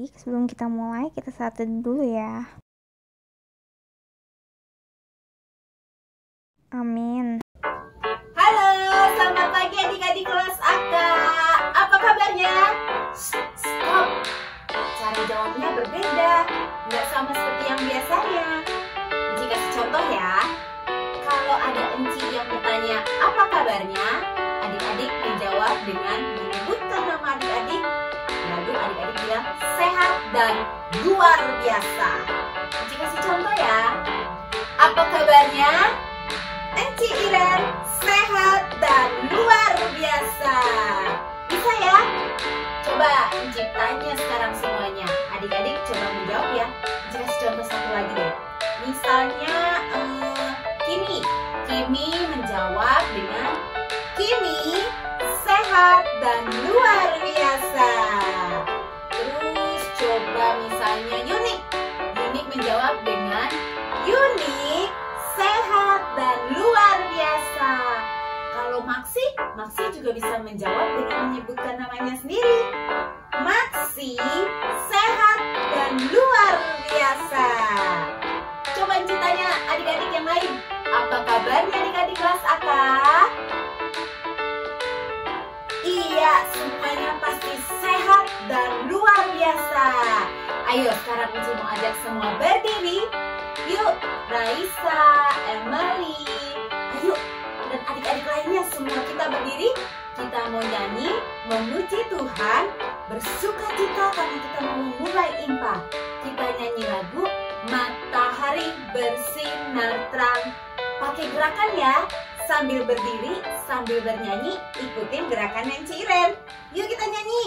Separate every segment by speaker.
Speaker 1: adik-adik, sebelum kita mulai, kita saat teduh dulu ya. Amin.
Speaker 2: Halo, selamat pagi adik-adik kelas AK. Apa kabarnya? Stop. Cara jawabnya berbeda, nggak sama seperti yang biasanya. Enci kasih contoh ya. Kalau ada Enci yang bertanya, apa kabarnya? Adik-adik menjawab dengan menyebutkan nama adik-adik. Lalu adik-adik bilang sehat dan luar biasa. Enci kasih contoh ya. Apa kabarnya? Enci Iren sehat dan luar biasa. Bisa ya? Coba Enci tanya sekarang semuanya. Adik-adik coba menjawab ya. Enci kasih contoh satu lagi deh. Misalnya Kimi menjawab dengan Kimi sehat dan luar biasa. Terus coba misalnya Yunik menjawab dengan Yunik sehat dan luar biasa. Kalau Maksi juga bisa menjawab dengan menyebutkan namanya sendiri. Maksi sehat dan luar biasa. Coba Enci tanya adik-adik yang lain. Apa kabarnya adik-adik kelas AK? Iya, semuanya pasti sehat dan luar biasa. Ayo sekarang Enci mau ajak semua berdiri. Yuk, Raisa, Emily, ayo, dan adik-adik lainnya semua kita berdiri. Kita mau nyanyi, memuji Tuhan, bersuka cita karena kita mau memulai IMPA. Kita nyanyi lagu Matahari Bersinar Terang. Pakai gerakan ya, sambil berdiri, sambil bernyanyi, ikutin gerakan Enci Iren. Yuk kita nyanyi.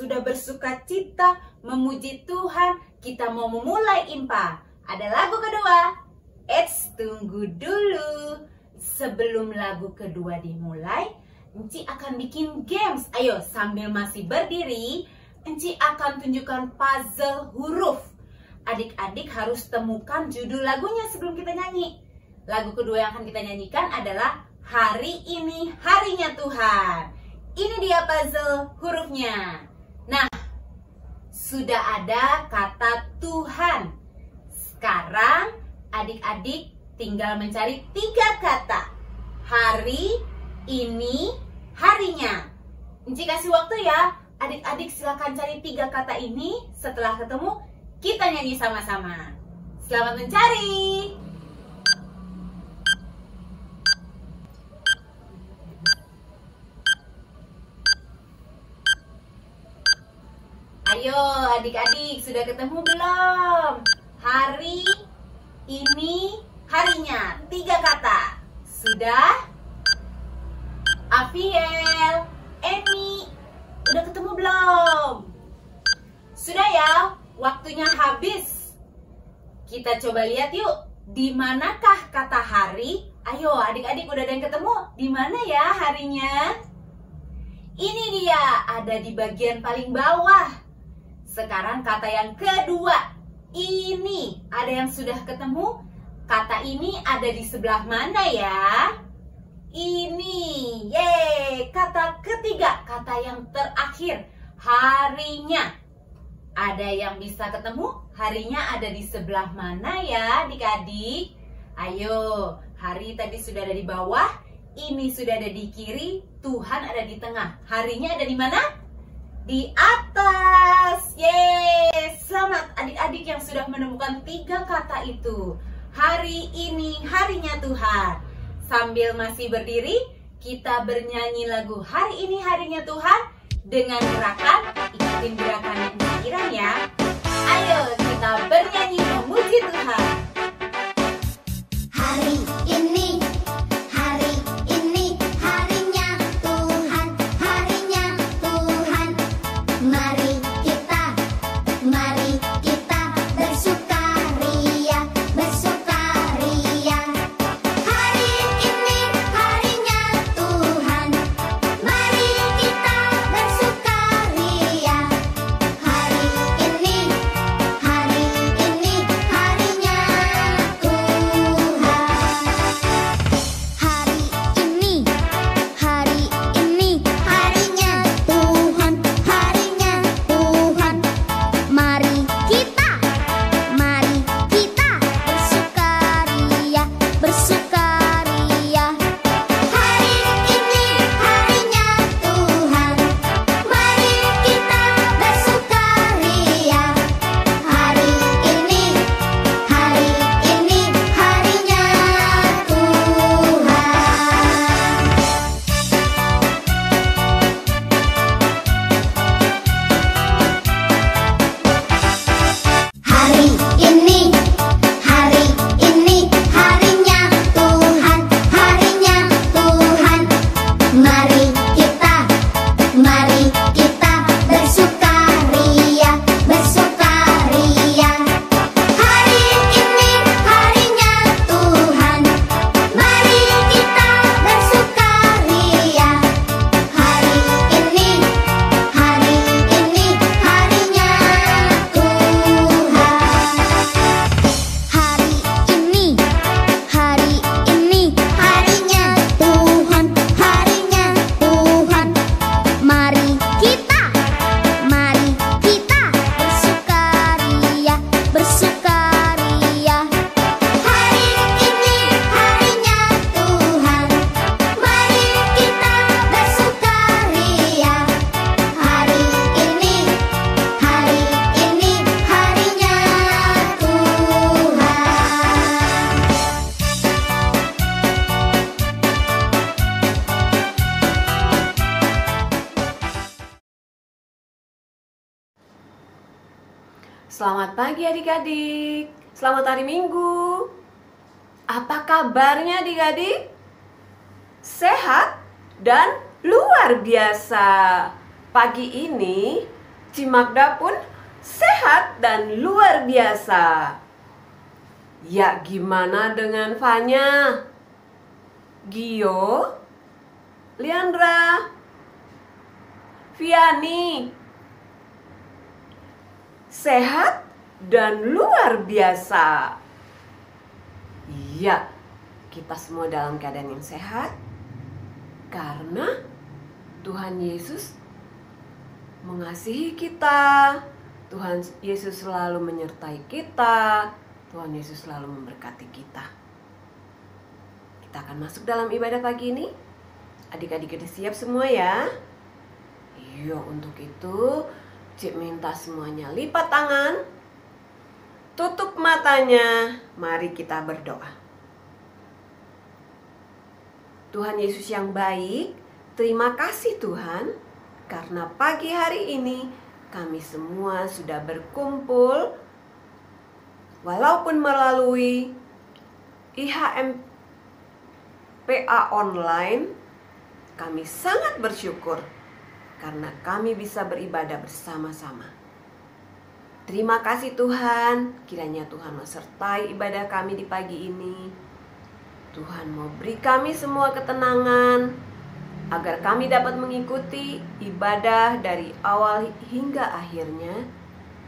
Speaker 2: Sudah bersuka cita, memuji Tuhan, kita mau memulai IMPA. Ada lagu kedua. Tunggu dulu. Sebelum lagu kedua dimulai, Enci akan bikin games. Ayo, sambil masih berdiri, Enci akan tunjukkan puzzle huruf. Adik-adik harus temukan judul lagunya sebelum kita nyanyi. Lagu kedua yang akan kita nyanyikan adalah Hari Ini Harinya Tuhan. Ini dia puzzle hurufnya. Nah, sudah ada kata Tuhan. Sekarang adik-adik tinggal mencari 3 kata. Hari, ini, harinya. Enci kasih waktu ya. Adik-adik silakan cari 3 kata ini. Setelah ketemu, kita nyanyi sama-sama. Selamat mencari. Ayo adik-adik, sudah ketemu belum? Hari, ini, harinya. 3 kata. Sudah? Afiel, Eni, udah ketemu belum? Sudah ya? Waktunya habis. Kita coba lihat yuk. Di manakah kata hari? Ayo adik-adik, udah ada yang ketemu? Di mana ya harinya? Ini dia, ada di bagian paling bawah. Sekarang kata yang kedua. Ini, ada yang sudah ketemu? Kata ini ada di sebelah mana ya? Ini, yeay. Kata ketiga, kata yang terakhir. Harinya. Ada yang bisa ketemu? Harinya ada di sebelah mana ya adik-adik? Ayo, hari tadi sudah ada di bawah. Ini sudah ada di kiri. Tuhan ada di tengah. Harinya ada di mana? Di atas. adik-adik yang sudah menemukan 3 kata itu. Hari ini harinya Tuhan. Sambil masih berdiri, kita bernyanyi lagu Hari Ini Harinya Tuhan dengan gerakan, ikutin gerakannya Iran ya. Ayo kita bernyanyi memuji Tuhan.
Speaker 3: Hari ini harinya Tuhan, harinya Tuhan. Mari kita bersukaria, bersukaria. Hari ini harinya Tuhan, mari kita bersukaria. Hari ini harinya Tuhan. Hari ini harinya Tuhan, harinya Tuhan. Mari kita bersukaria, bersukaria. Hari ini harinya Tuhan, mari kita bersukaria. Hari ini harinya Tuhan. Hari ini harinya Tuhan, harinya Tuhan. Mari kita bersukaria, bersukaria. Hari ini harinya Tuhan, mari kita bersukaria. Hari ini harinya Tuhan. Hari ini harinya Tuhan, harinya Tuhan. Mari kita bersukaria, bersukaria. Hari ini harinya Tuhan, mari kita bersukaria. Hari ini harinya Tuhan.
Speaker 4: Selamat pagi adik-adik. Selamat hari Minggu. Apa kabarnya adik-adik? Sehat dan luar biasa. Pagi ini Cimagda pun sehat dan luar biasa. Ya, gimana dengan Fanya, Gio, Leandra, Viani? Sehat dan luar biasa. Iya, kita semua dalam keadaan yang sehat karena Tuhan Yesus mengasihi kita. Tuhan Yesus selalu menyertai kita. Tuhan Yesus selalu memberkati kita. Kita akan masuk dalam ibadah pagi ini. Adik-adik udah siap semua ya? Iya, untuk itu Cik minta semuanya lipat tangan, tutup matanya, mari kita berdoa. Tuhan Yesus yang baik, terima kasih Tuhan, karena pagi hari ini kami semua sudah berkumpul, walaupun melalui IHMPA online, kami sangat bersyukur karena kami bisa beribadah bersama-sama. Terima kasih Tuhan, kiranya Tuhan menyertai ibadah kami di pagi ini. Tuhan mau beri kami semua ketenangan, agar kami dapat mengikuti ibadah dari awal hingga akhirnya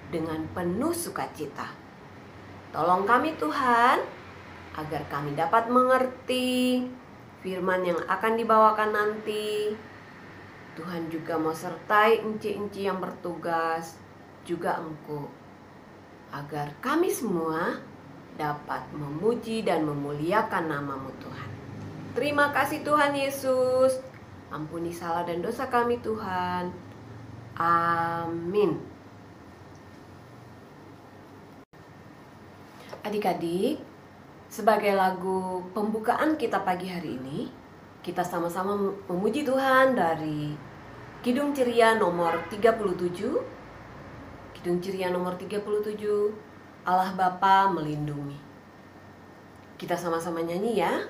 Speaker 4: dengan penuh sukacita. Tolong kami Tuhan, agar kami dapat mengerti firman yang akan dibawakan nanti. Tuhan juga mau sertai enci-enci yang bertugas, juga Engkau, agar kami semua dapat memuji dan memuliakan nama-Mu Tuhan. Terima kasih Tuhan Yesus. Ampuni salah dan dosa kami Tuhan. Amin. Adik-adik, sebagai lagu pembukaan kita pagi hari ini, kita sama-sama memuji Tuhan dari Kidung Ceria nomor 37. Kidung Ceria nomor 37, Allah Bapa melindungi. Kita sama-sama nyanyi ya.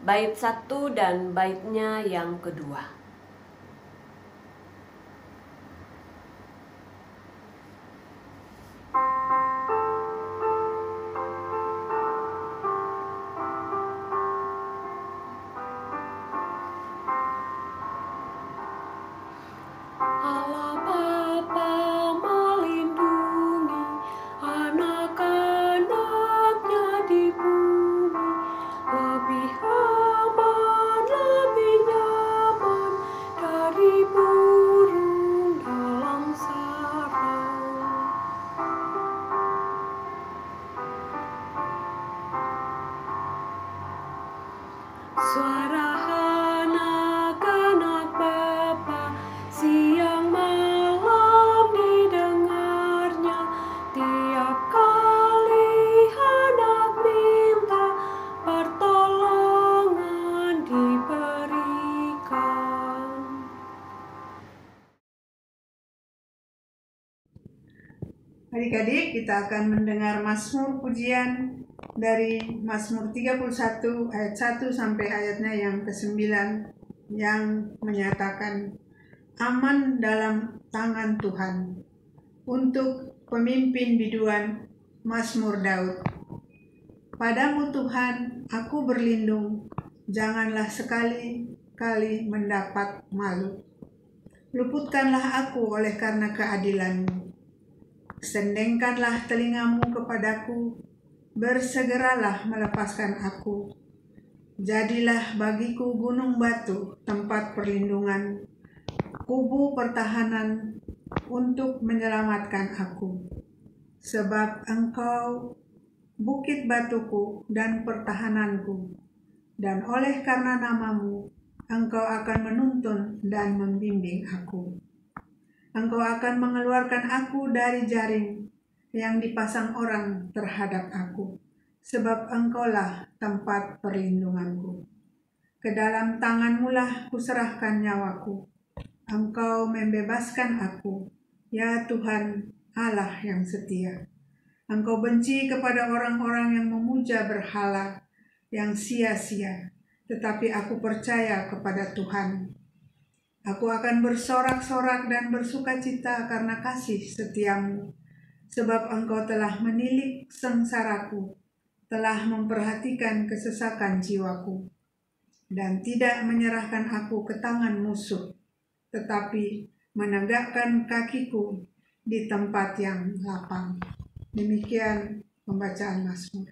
Speaker 4: Bait 1 dan baitnya yang kedua. Allah Bapa melindungi anak-anaknya di bumi, lebih aman, lebih nyaman dari burung dalam sarang. Suara anak-anak Bapa siang malam didengarnya, tiap kali anak minta pertolongan diberikan.
Speaker 5: Adik-adik, kita akan mendengar Mazmur pujian dari Mazmur 31 ayat 1 sampai ayatnya yang ke-9 yang menyatakan aman dalam tangan Tuhan. Untuk pemimpin biduan Mazmur Daud. Padamu Tuhan, aku berlindung, janganlah sekali-kali mendapat malu. Luputkanlah aku oleh karena keadilan-Mu. Sendengkanlah telingamu kepadaku, bersegeralah melepaskan aku. Jadilah bagiku gunung batu, tempat perlindungan, kubu pertahanan untuk menyelamatkan aku. Sebab Engkau bukit batuku dan pertahananku, dan oleh karena namamu, Engkau akan menuntun dan membimbing aku. Engkau akan mengeluarkan aku dari jaring yang dipasang orang terhadap aku, sebab Engkaulah tempat perlindunganku. Ke dalam tangan-Mu lah kuserahkan nyawaku. Engkau membebaskan aku, ya Tuhan Allah yang setia. Engkau benci kepada orang-orang yang memuja berhala, yang sia-sia, tetapi aku percaya kepada Tuhan. Aku akan bersorak-sorak dan bersukacita karena kasih setiamu, sebab Engkau telah menilik sengsaraku, telah memperhatikan kesesakan jiwaku, dan tidak menyerahkan aku ke tangan musuh, tetapi menegakkan kakiku di tempat yang lapang. Demikian pembacaan Mazmur.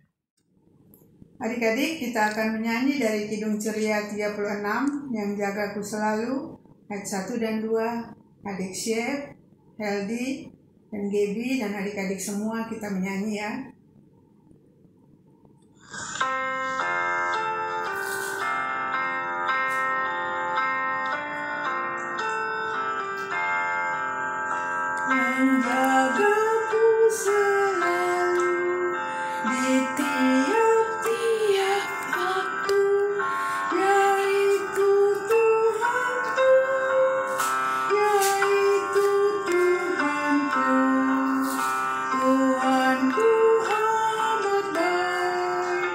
Speaker 5: Adik-adik, kita akan menyanyi dari Kidung Ceria 36, yang jagaku selalu, ayat 1 dan 2, adik Syed, Heldi, dan Gaby, dan adik-adik semua kita menyanyi ya. Menjagaku selalu di tiap-tiap waktu, yaitu Tuhanku, yaitu Tuhanku. Tuhanku amat baik,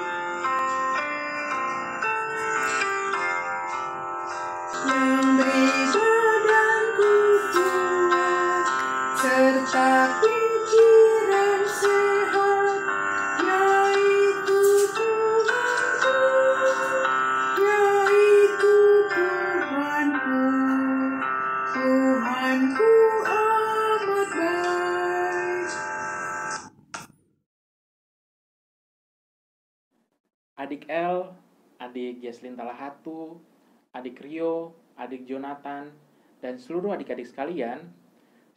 Speaker 5: memberi badanku kuat, serta pikiran sehat, yaitu Tuhanku, yaitu Tuhanku. Tuhanku amat baik.
Speaker 6: Adik El, adik Jesslyn Talahatu, adik Rio, adik Jonathan, dan seluruh adik-adik sekalian,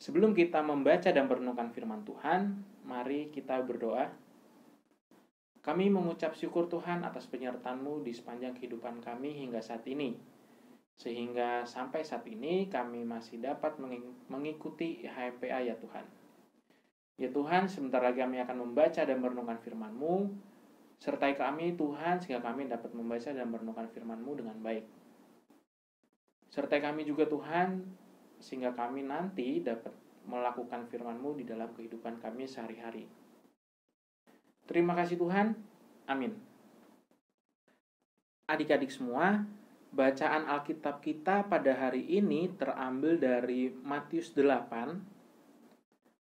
Speaker 6: sebelum kita membaca dan merenungkan firman Tuhan, mari kita berdoa. Kami mengucap syukur Tuhan atas penyertaan-Mu di sepanjang kehidupan kami hingga saat ini. Sehingga sampai saat ini kami masih dapat mengikuti HMPA ya Tuhan. Ya Tuhan, sebentar lagi kami akan membaca dan merenungkan firman-Mu. Sertai kami Tuhan, sehingga kami dapat membaca dan merenungkan firman-Mu dengan baik. Sertai kami juga Tuhan, sehingga kami nanti dapat melakukan firman-Mu di dalam kehidupan kami sehari-hari. Terima kasih Tuhan. Amin. Adik-adik semua, bacaan Alkitab kita pada hari ini terambil dari Matius 8,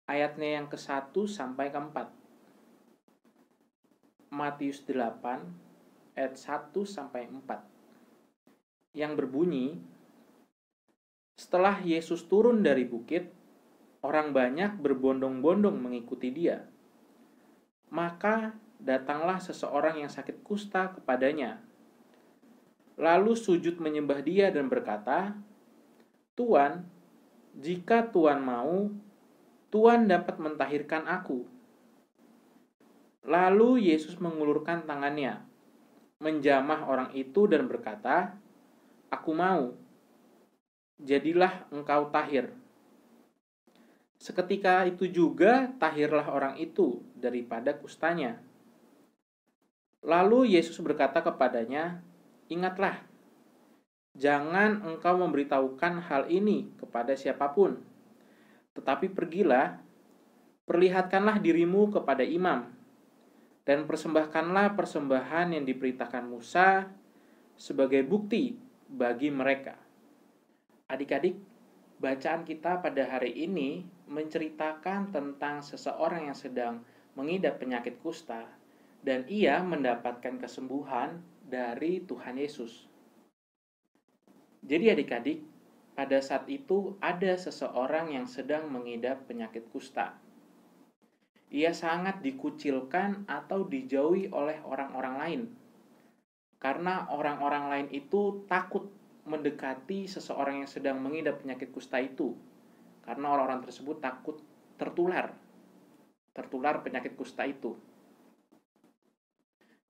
Speaker 6: ayatnya yang ke-1 sampai ke-4. Matius 8, ayat 1 sampai 4. Yang berbunyi, setelah Yesus turun dari bukit, orang banyak berbondong-bondong mengikuti dia. Maka datanglah seseorang yang sakit kusta kepadanya. Lalu sujud menyembah dia dan berkata, "Tuan, jika Tuan mau, Tuan dapat mentahirkan aku." Lalu Yesus mengulurkan tangannya, menjamah orang itu dan berkata, "Aku mau, jadilah engkau tahir." Seketika itu juga tahirlah orang itu daripada kustanya. Lalu Yesus berkata kepadanya, "Ingatlah, jangan engkau memberitahukan hal ini kepada siapapun. Tetapi pergilah, perlihatkanlah dirimu kepada imam, dan persembahkanlah persembahan yang diperintahkan Musa sebagai bukti bagi mereka." Adik-adik, bacaan kita pada hari ini menceritakan tentang seseorang yang sedang mengidap penyakit kusta, dan ia mendapatkan kesembuhan dari Tuhan Yesus. Jadi adik-adik, pada saat itu ada seseorang yang sedang mengidap penyakit kusta. Ia sangat dikucilkan atau dijauhi oleh orang-orang lain. Karena orang-orang lain itu takut mendekati seseorang yang sedang mengidap penyakit kusta itu. Karena orang-orang tersebut takut tertular penyakit kusta itu.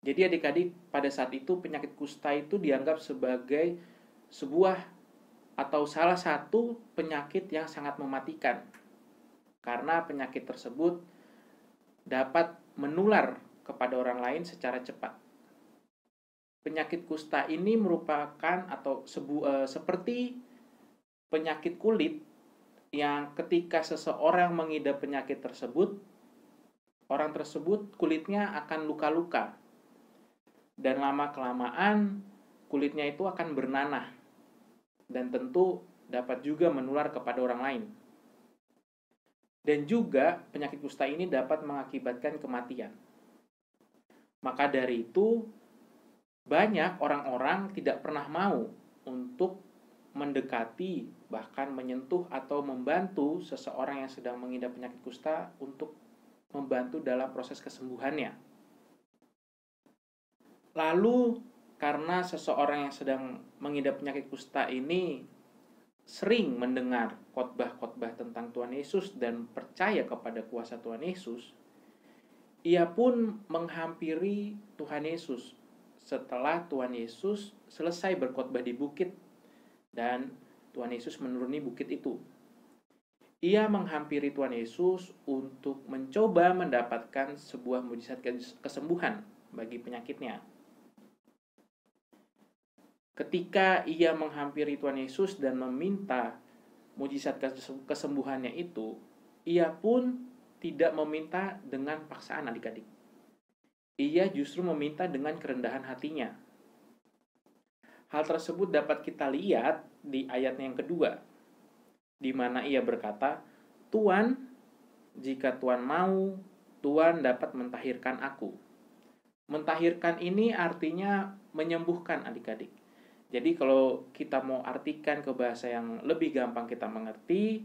Speaker 6: Jadi adik-adik, pada saat itu penyakit kusta itu dianggap sebagai sebuah atau salah satu penyakit yang sangat mematikan, karena penyakit tersebut dapat menular kepada orang lain secara cepat. Penyakit kusta ini merupakan atau seperti penyakit kulit yang ketika seseorang mengidap penyakit tersebut, orang tersebut kulitnya akan luka-luka, dan lama-kelamaan kulitnya itu akan bernanah, dan tentu dapat juga menular kepada orang lain. Dan juga penyakit kusta ini dapat mengakibatkan kematian. Maka dari itu, banyak orang-orang tidak pernah mau untuk mendekati, bahkan menyentuh atau membantu seseorang yang sedang mengidap penyakit kusta untuk membantu dalam proses kesembuhannya. Lalu, karena seseorang yang sedang mengidap penyakit kusta ini sering mendengar khotbah-khotbah tentang Tuhan Yesus dan percaya kepada kuasa Tuhan Yesus, ia pun menghampiri Tuhan Yesus setelah Tuhan Yesus selesai berkhotbah di bukit dan Tuhan Yesus menuruni bukit itu. Ia menghampiri Tuhan Yesus untuk mencoba mendapatkan sebuah mujizat kesembuhan bagi penyakitnya. Ketika ia menghampiri Tuhan Yesus dan meminta mujizat kesembuhannya itu, ia pun tidak meminta dengan paksaan adik-adik. Ia justru meminta dengan kerendahan hatinya. Hal tersebut dapat kita lihat di ayatnya yang kedua, di mana ia berkata, "Tuan, jika Tuan mau, Tuan dapat mentahirkan aku." Mentahirkan ini artinya menyembuhkan adik-adik. Jadi kalau kita mau artikan ke bahasa yang lebih gampang kita mengerti,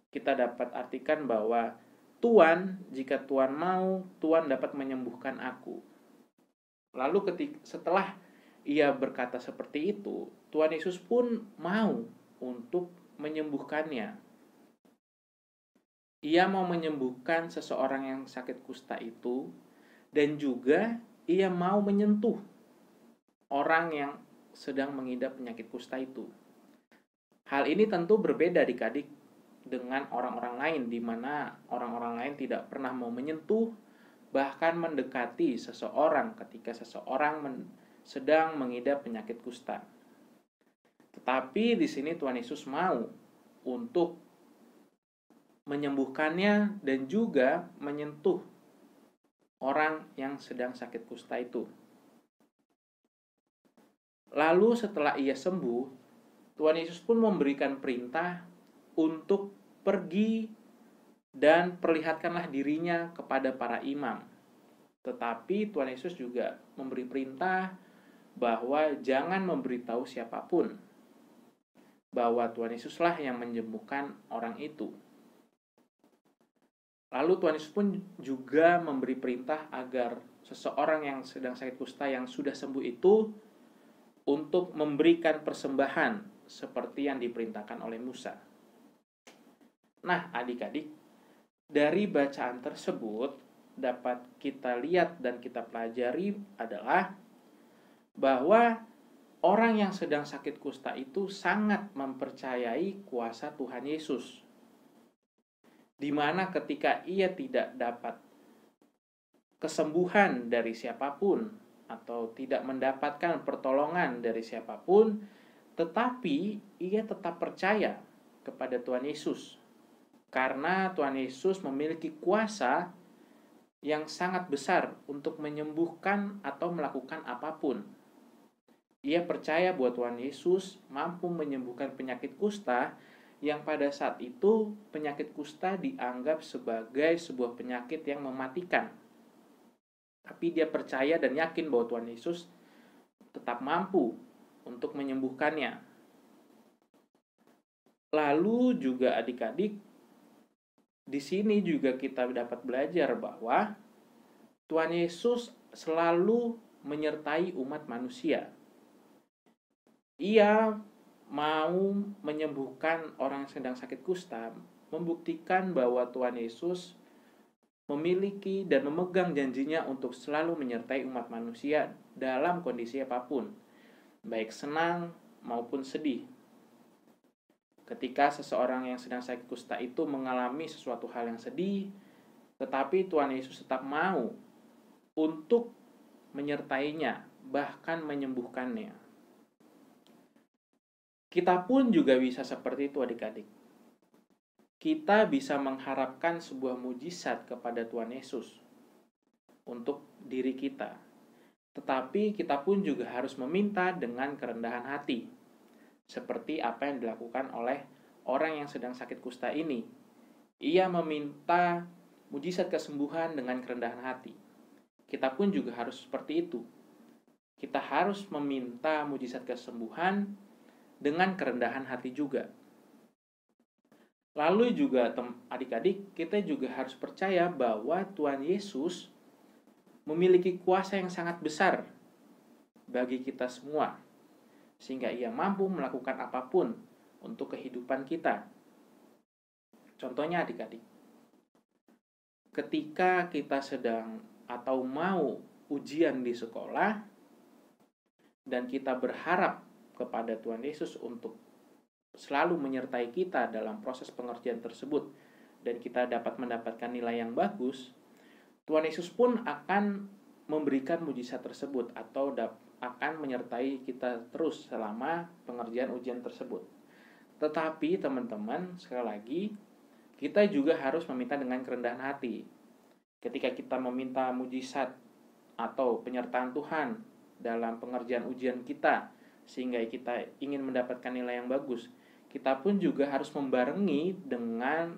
Speaker 6: kita dapat artikan bahwa Tuan, jika Tuan mau, Tuan dapat menyembuhkan aku. Lalu setelah ia berkata seperti itu, Tuhan Yesus pun mau untuk menyembuhkannya. Ia mau menyembuhkan seseorang yang sakit kusta itu, dan juga ia mau menyentuh orang yang sedang mengidap penyakit kusta itu. Hal ini tentu berbeda adik-adik dengan orang-orang lain, di mana orang-orang lain tidak pernah mau menyentuh, bahkan mendekati seseorang ketika seseorang sedang mengidap penyakit kusta. Tetapi di sini Tuhan Yesus mau untuk menyembuhkannya dan juga menyentuh orang yang sedang sakit kusta itu. Lalu setelah ia sembuh, Tuhan Yesus pun memberikan perintah untuk pergi dan perlihatkanlah dirinya kepada para imam. Tetapi Tuhan Yesus juga memberi perintah bahwa jangan memberitahu siapapun bahwa Tuhan Yesuslah yang menyembuhkan orang itu. Lalu Tuhan Yesus pun juga memberi perintah agar seseorang yang sedang sakit kusta yang sudah sembuh itu untuk memberikan persembahan seperti yang diperintahkan oleh Musa. Nah, adik-adik, dari bacaan tersebut dapat kita lihat dan kita pelajari adalah bahwa orang yang sedang sakit kusta itu sangat mempercayai kuasa Tuhan Yesus. Di mana ketika ia tidak dapat kesembuhan dari siapapun atau tidak mendapatkan pertolongan dari siapapun, tetapi ia tetap percaya kepada Tuhan Yesus. Karena Tuhan Yesus memiliki kuasa yang sangat besar untuk menyembuhkan atau melakukan apapun. Ia percaya bahwa Tuhan Yesus mampu menyembuhkan penyakit kusta yang pada saat itu penyakit kusta dianggap sebagai sebuah penyakit yang mematikan. Tapi dia percaya dan yakin bahwa Tuhan Yesus tetap mampu untuk menyembuhkannya. Lalu juga adik-adik, di sini juga kita dapat belajar bahwa Tuhan Yesus selalu menyertai umat manusia. Ia mau menyembuhkan orang yang sedang sakit kusta, membuktikan bahwa Tuhan Yesus memiliki dan memegang janjinya untuk selalu menyertai umat manusia dalam kondisi apapun, baik senang maupun sedih. Ketika seseorang yang sedang sakit kusta itu mengalami sesuatu hal yang sedih, tetapi Tuhan Yesus tetap mau untuk menyertainya, bahkan menyembuhkannya. Kita pun juga bisa seperti itu adik-adik. Kita bisa mengharapkan sebuah mujizat kepada Tuhan Yesus untuk diri kita. Tetapi kita pun juga harus meminta dengan kerendahan hati. Seperti apa yang dilakukan oleh orang yang sedang sakit kusta ini. Ia meminta mujizat kesembuhan dengan kerendahan hati. Kita pun juga harus seperti itu. Kita harus meminta mujizat kesembuhan dengan kerendahan hati juga. Lalu juga adik-adik, kita juga harus percaya bahwa Tuhan Yesus memiliki kuasa yang sangat besar bagi kita semua, sehingga ia mampu melakukan apapun untuk kehidupan kita. Contohnya adik-adik, ketika kita sedang atau mau ujian di sekolah, dan kita berharap kepada Tuhan Yesus untuk selalu menyertai kita dalam proses pengerjaan tersebut dan kita dapat mendapatkan nilai yang bagus, Tuhan Yesus pun akan memberikan mujizat tersebut atau akan menyertai kita terus selama pengerjaan ujian tersebut. Tetapi teman-teman, sekali lagi, kita juga harus meminta dengan kerendahan hati. Ketika kita meminta mujizat atau penyertaan Tuhan dalam pengerjaan ujian kita, sehingga kita ingin mendapatkan nilai yang bagus, kita pun juga harus membarengi dengan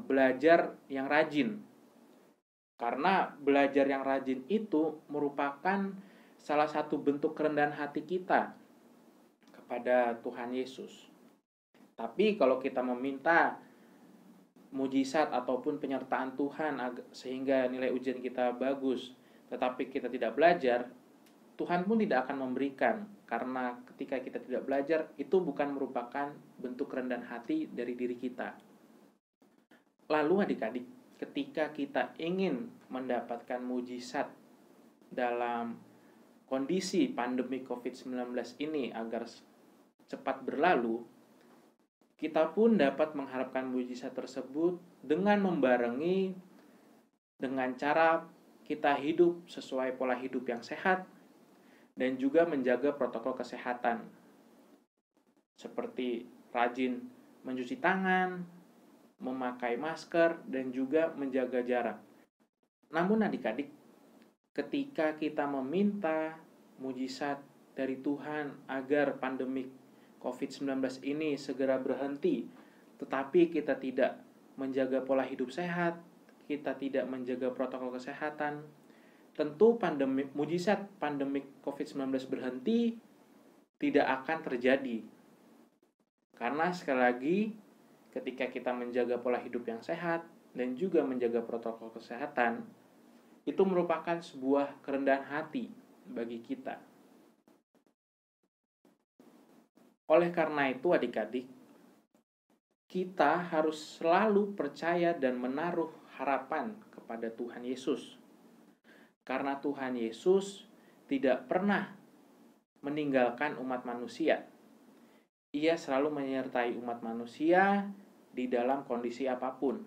Speaker 6: belajar yang rajin. Karena belajar yang rajin itu merupakan salah satu bentuk kerendahan hati kita kepada Tuhan Yesus. Tapi kalau kita meminta mujizat ataupun penyertaan Tuhan sehingga nilai ujian kita bagus, tetapi kita tidak belajar, Tuhan pun tidak akan memberikan, karena ketika kita tidak belajar, itu bukan merupakan bentuk kerendahan hati dari diri kita. Lalu adik-adik, ketika kita ingin mendapatkan mujizat dalam kondisi pandemi COVID-19 ini agar cepat berlalu, kita pun dapat mengharapkan mujizat tersebut dengan membarengi dengan cara kita hidup sesuai pola hidup yang sehat dan juga menjaga protokol kesehatan seperti rajin mencuci tangan, memakai masker, dan juga menjaga jarak. Namun adik-adik, ketika kita meminta mujizat dari Tuhan agar pandemik COVID-19 ini segera berhenti, tetapi kita tidak menjaga pola hidup sehat, kita tidak menjaga protokol kesehatan, tentu mujizat pandemik COVID-19 berhenti tidak akan terjadi. Karena sekali lagi, ketika kita menjaga pola hidup yang sehat dan juga menjaga protokol kesehatan, itu merupakan sebuah kerendahan hati bagi kita. Oleh karena itu adik-adik, kita harus selalu percaya dan menaruh harapan kepada Tuhan Yesus. Karena Tuhan Yesus tidak pernah meninggalkan umat manusia. Ia selalu menyertai umat manusia di dalam kondisi apapun.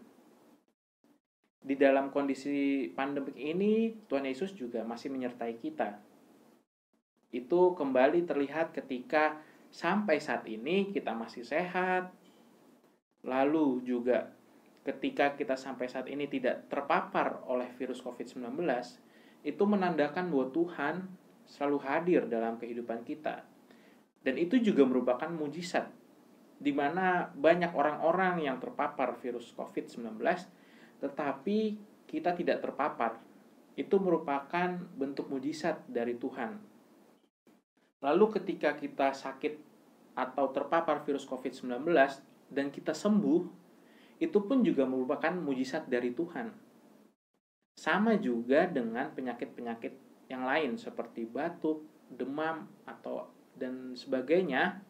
Speaker 6: Di dalam kondisi pandemik ini, Tuhan Yesus juga masih menyertai kita. Itu kembali terlihat ketika sampai saat ini kita masih sehat. Lalu juga ketika kita sampai saat ini tidak terpapar oleh virus COVID-19, itu menandakan bahwa Tuhan selalu hadir dalam kehidupan kita. Dan itu juga merupakan mujizat, di mana banyak orang-orang yang terpapar virus COVID-19, tetapi kita tidak terpapar. Itu merupakan bentuk mujizat dari Tuhan. Lalu ketika kita sakit atau terpapar virus COVID-19 dan kita sembuh, itu pun juga merupakan mujizat dari Tuhan. Sama juga dengan penyakit-penyakit yang lain seperti batuk, demam, dan sebagainya,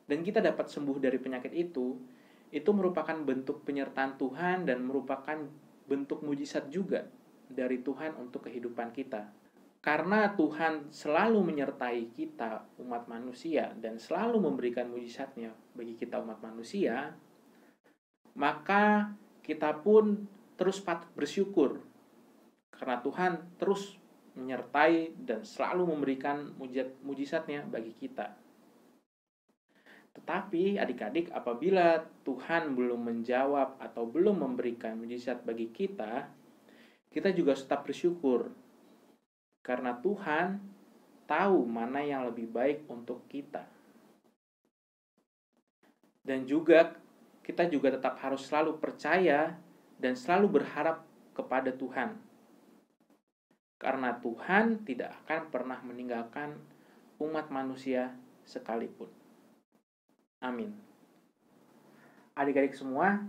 Speaker 6: dan kita dapat sembuh dari penyakit itu merupakan bentuk penyertaan Tuhan dan merupakan bentuk mujizat juga dari Tuhan untuk kehidupan kita. Karena Tuhan selalu menyertai kita umat manusia dan selalu memberikan mujizatnya bagi kita umat manusia, maka kita pun terus patut bersyukur karena Tuhan terus menyertai dan selalu memberikan mujizatnya bagi kita. Tetapi adik-adik, apabila Tuhan belum menjawab atau belum memberikan mujizat bagi kita, kita juga tetap bersyukur karena Tuhan tahu mana yang lebih baik untuk kita. Dan juga kita juga tetap harus selalu percaya dan selalu berharap kepada Tuhan. Karena Tuhan tidak akan pernah meninggalkan umat manusia sekalipun. Amin. Adik-adik semua,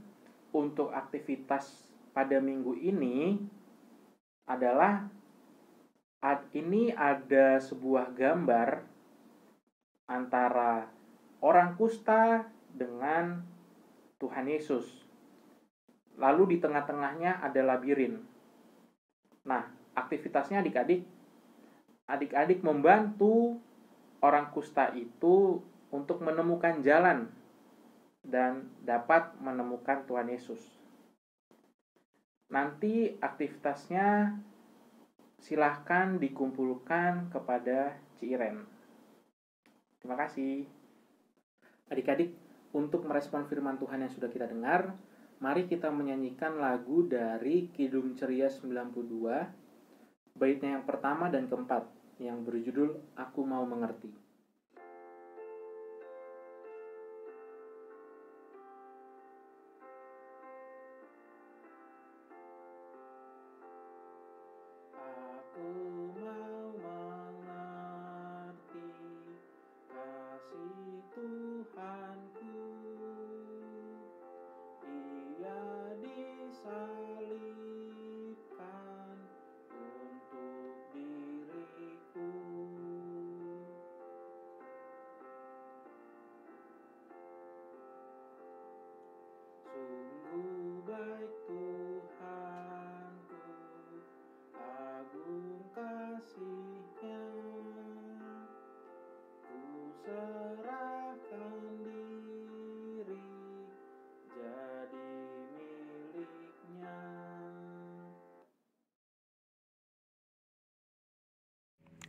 Speaker 6: untuk aktivitas pada minggu ini adalah ini ada sebuah gambar antara orang kusta dengan Tuhan Yesus. Lalu di tengah-tengahnya ada labirin. Nah, aktivitasnya adik-adik membantu orang kusta itu untuk menemukan jalan dan dapat menemukan Tuhan Yesus. Nanti aktivitasnya silahkan dikumpulkan kepada Ci Iren. Terima kasih. Adik-adik, untuk merespon firman Tuhan yang sudah kita dengar, mari kita menyanyikan lagu dari Kidung Ceria 92, baitnya yang pertama dan keempat, yang berjudul Aku Mau Mengerti.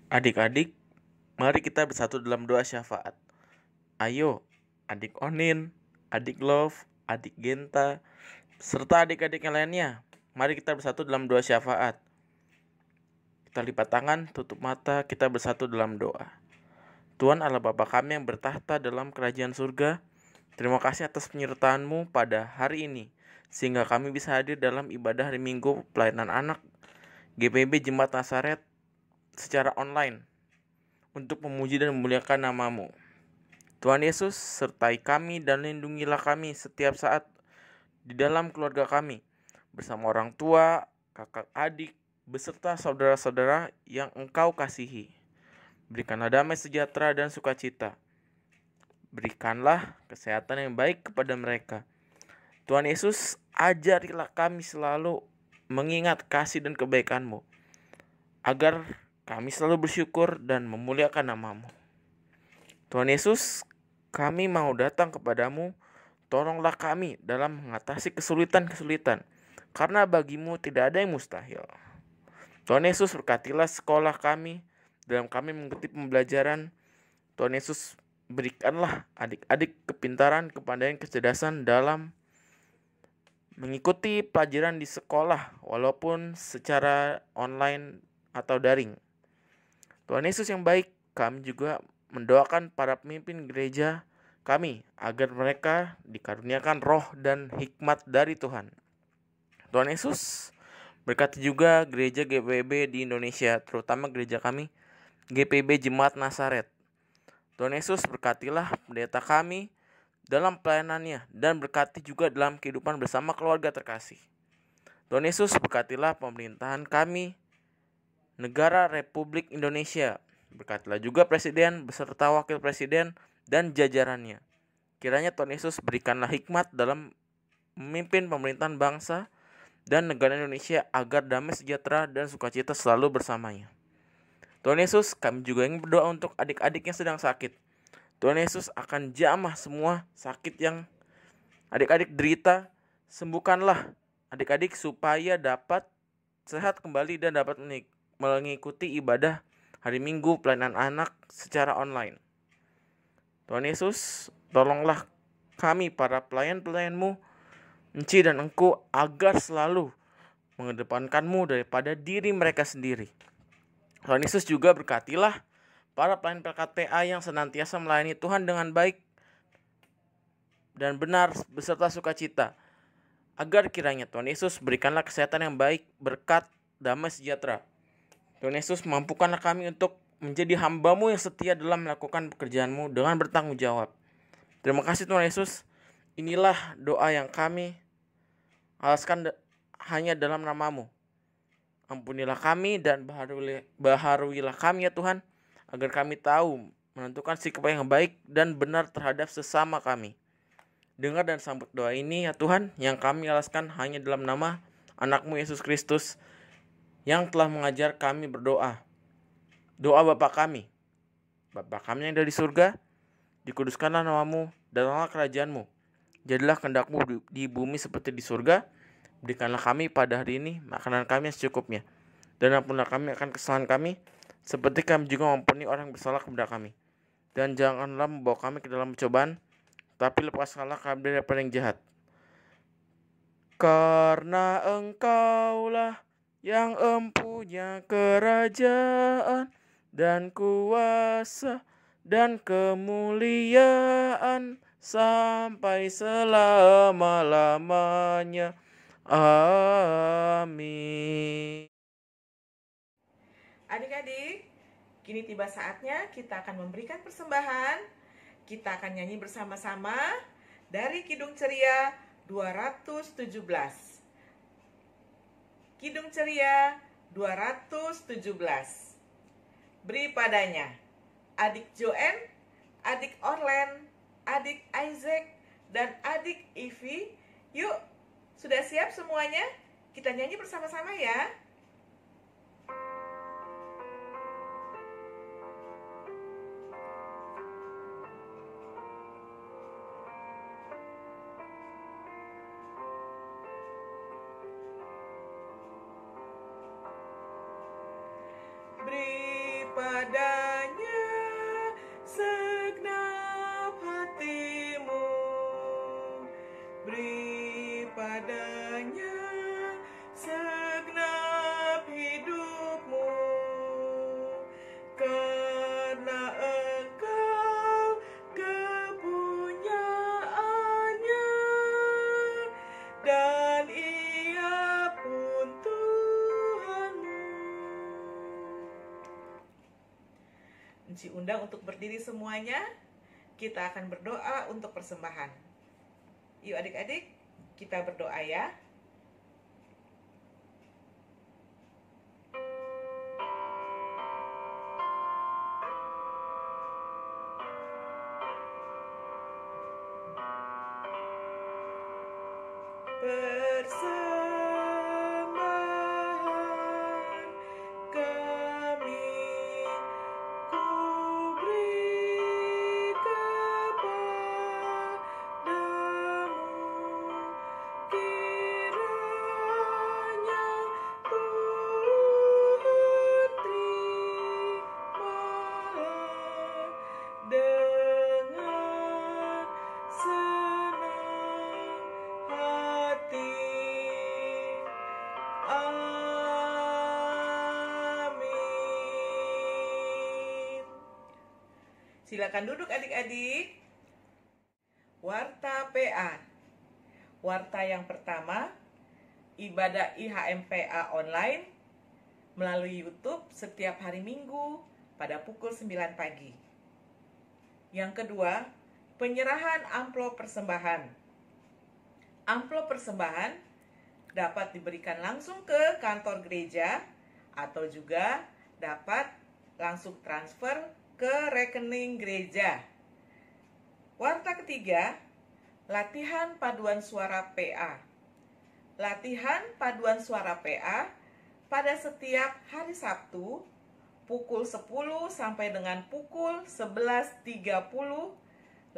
Speaker 6: Adik-adik, mari kita bersatu dalam doa syafaat. Ayo, adik Onin, adik Love, adik Genta, serta adik-adik yang lainnya. Mari kita bersatu dalam doa syafaat. Kita lipat tangan, tutup mata, kita bersatu dalam doa. Tuhan Allah Bapa kami yang bertahta dalam kerajaan surga, terima kasih atas penyertaan-Mu pada hari ini, sehingga kami bisa hadir dalam ibadah hari Minggu pelayanan anak GPB Jemaat Nasaret secara online untuk memuji dan memuliakan nama-Mu. Tuhan Yesus, sertai kami dan lindungilah kami setiap saat di dalam keluarga kami, bersama orang tua, kakak adik, beserta saudara-saudara yang Engkau kasihi. Berikanlah damai sejahtera dan sukacita. Berikanlah kesehatan yang baik kepada mereka. Tuhan Yesus, ajarilah kami selalu mengingat kasih dan kebaikan-Mu, agar kami selalu bersyukur dan memuliakan nama-Mu. Tuhan Yesus, kami mau datang kepadamu, tolonglah kami dalam mengatasi kesulitan-kesulitan, karena bagimu tidak ada yang mustahil. Tuhan Yesus, berkatilah sekolah kami, dalam kami mengikuti pembelajaran. Tuhan Yesus, berikanlah adik-adik kepintaran, kepandaian, kecerdasan dalam mengikuti pelajaran di sekolah, walaupun secara online atau daring. Tuhan Yesus yang baik, kami juga mendoakan para pemimpin gereja kami agar mereka dikaruniakan roh dan hikmat dari Tuhan. Tuhan Yesus, berkati juga gereja GPB di Indonesia, terutama gereja kami GPB Jemaat Nasaret. Tuhan Yesus, berkatilah pendeta kami dalam pelayanannya dan berkati juga dalam kehidupan bersama keluarga terkasih. Tuhan Yesus, berkatilah pemerintahan kami, negara Republik Indonesia. Berkatilah juga presiden beserta wakil presiden dan jajarannya. Kiranya Tuhan Yesus berikanlah hikmat dalam memimpin pemerintahan bangsa dan negara Indonesia agar damai sejahtera dan sukacita selalu bersamanya. Tuhan Yesus, kami juga ingin berdoa untuk adik-adik yang sedang sakit. Tuhan Yesus akan jamah semua sakit yang adik-adik derita. Sembuhkanlah adik-adik supaya dapat sehat kembali dan dapat mengikuti ibadah hari Minggu pelayanan anak secara online. Tuhan Yesus, tolonglah kami para pelayan-pelayan-Mu, Enci dan Engku, agar selalu mengedepankan-Mu daripada diri mereka sendiri. Tuhan Yesus juga berkatilah para pelayan PKTA yang senantiasa melayani Tuhan dengan baik dan benar beserta sukacita, agar kiranya Tuhan Yesus berikanlah kesehatan yang baik, berkat, damai sejahtera. Tuhan Yesus, mampukanlah kami untuk menjadi hamba-Mu yang setia dalam melakukan pekerjaan-Mu dengan bertanggung jawab. Terima kasih Tuhan Yesus. Inilah doa yang kami alaskan hanya dalam nama-Mu. Ampunilah kami dan baharuilah kami ya Tuhan, agar kami tahu menentukan sikap yang baik dan benar terhadap sesama kami. Dengar dan sambut doa ini ya Tuhan, yang kami alaskan hanya dalam nama anak-Mu Yesus Kristus, yang telah mengajar kami berdoa. Doa Bapa kami. Bapa kami yang ada di surga, dikuduskanlah nama-Mu, datanglah kerajaan-Mu. Jadilah kehendak-Mu di bumi seperti di surga. Berikanlah kami pada hari ini makanan kami yang secukupnya. Dan ampunilah kami akan kesalahan kami, seperti kami juga mengampuni orang yang bersalah kepada kami. Dan janganlah membawa kami ke dalam pencobaan, tapi lepaskanlah kami daripada yang jahat. Karena Engkaulah yang empunya kerajaan dan kuasa dan kemuliaan sampai selama-lamanya. Amin.
Speaker 7: Adik-adik, kini tiba saatnya kita akan memberikan persembahan. Kita akan nyanyi bersama-sama dari Kidung Ceria 217. Kidung Ceria 217. Beri padanya adik Joen, adik Orlen, adik Isaac, dan adik Ivy. Yuk, sudah siap semuanya? Kita nyanyi bersama-sama ya. Beri padanya segenap hatimu, beri padanya segenap hidupmu, karena Engkau kepunyaannya dan Ia pun Tuhanmu. Enci undang untuk berdiri semuanya. Kita akan berdoa untuk persembahan. Yuk adik-adik, kita berdoa ya. Persembahan kami ku beri kepadamu, kiranya Tuhan terimalah dengan senang hati. Amin. Silakan duduk adik-adik. Warta PA. Warta yang pertama, ibadah IHMPA online melalui YouTube setiap hari Minggu pada pukul 9 pagi. Yang kedua, penyerahan amplop persembahan. Amplop persembahan dapat diberikan langsung ke kantor gereja atau juga dapat langsung transfer ke rekening gereja. Warta ketiga, latihan paduan suara PA. Latihan paduan suara PA pada setiap hari Sabtu pukul 10 sampai dengan pukul 11.30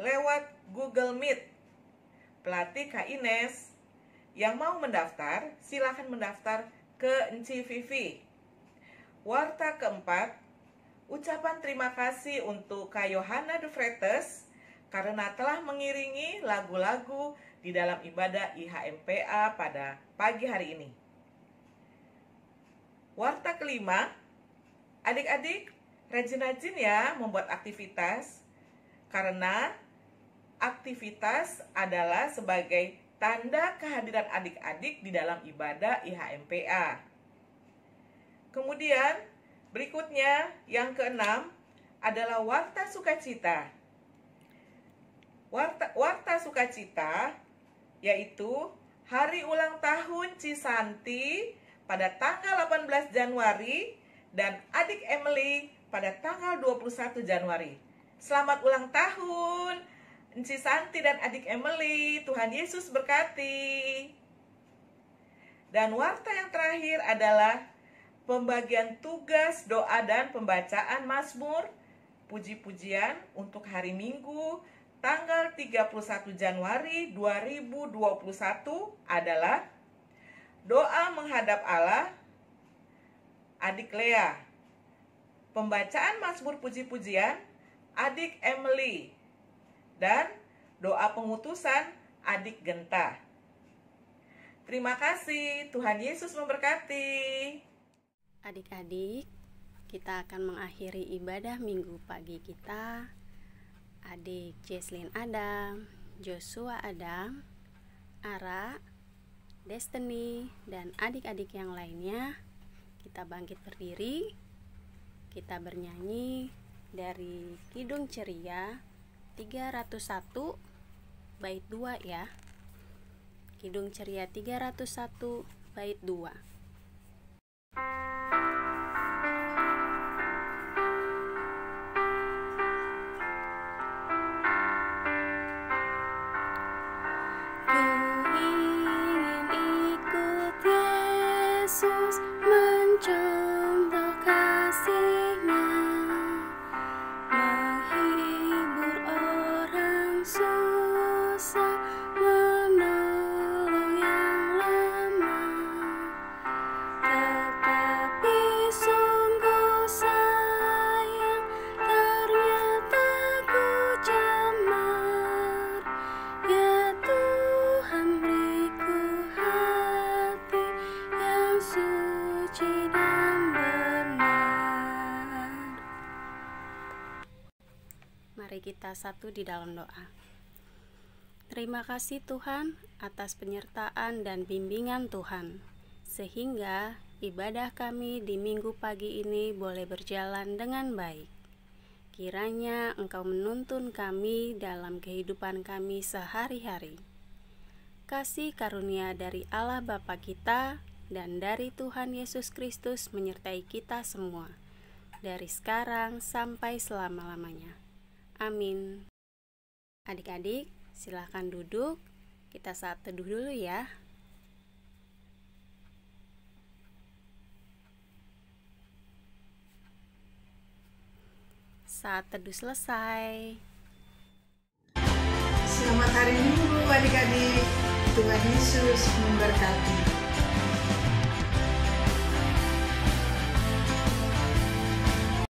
Speaker 7: lewat Google Meet. Pelatih Kak Ines. Yang mau mendaftar, silakan mendaftar ke Enci Vivi. Warta keempat, ucapan terima kasih untuk Kak Yohana de Freitas karena telah mengiringi lagu-lagu di dalam ibadah IHMPA pada pagi hari ini. Warta kelima, adik-adik rajin-rajin ya membuat aktivitas, karena aktivitas adalah sebagai tanda kehadiran adik-adik di dalam ibadah IHMPA. Kemudian berikutnya yang keenam adalah warta sukacita. Warta sukacita yaitu hari ulang tahun Cisanti pada tanggal 18 Januari dan adik Emily pada tanggal 21 Januari. Selamat ulang tahun Enci Santi dan adik Emily, Tuhan Yesus berkati. Dan warta yang terakhir adalah pembagian tugas, doa, dan pembacaan Mazmur, puji-pujian untuk hari Minggu, tanggal 31 Januari 2021 adalah doa menghadap Allah, adik Lea. Pembacaan Mazmur puji-pujian, adik Emily. Dan doa pengutusan adik Genta. Terima kasih, Tuhan Yesus memberkati.
Speaker 8: Adik-adik, kita akan mengakhiri ibadah minggu pagi kita. Adik Jesslyn Adam, Joshua Adam, Ara, Destiny, dan adik-adik yang lainnya, kita bangkit berdiri. Kita bernyanyi dari Kidung Ceria 301 bait 2 ya. Kidung Ceria 301 bait 2. Ku ingin ikut Yesus mencontoh kasih-Nya, menghibur orang susah, menolong yang lemah. Tetapi sungguh sayang Mari kita satu di dalam doa. Terima kasih Tuhan atas penyertaan dan bimbingan Tuhan, sehingga ibadah kami di minggu pagi ini boleh berjalan dengan baik. Kiranya Engkau menuntun kami dalam kehidupan kami sehari-hari. Kasih karunia dari Allah Bapa kita dan dari Tuhan Yesus Kristus menyertai kita semua, dari sekarang sampai selama-lamanya. Amin. Adik-adik, silakan duduk. Kita saat teduh dulu ya. Saat teduh selesai.
Speaker 5: Selamat hari Minggu adik-adik. Tuhan Yesus memberkati.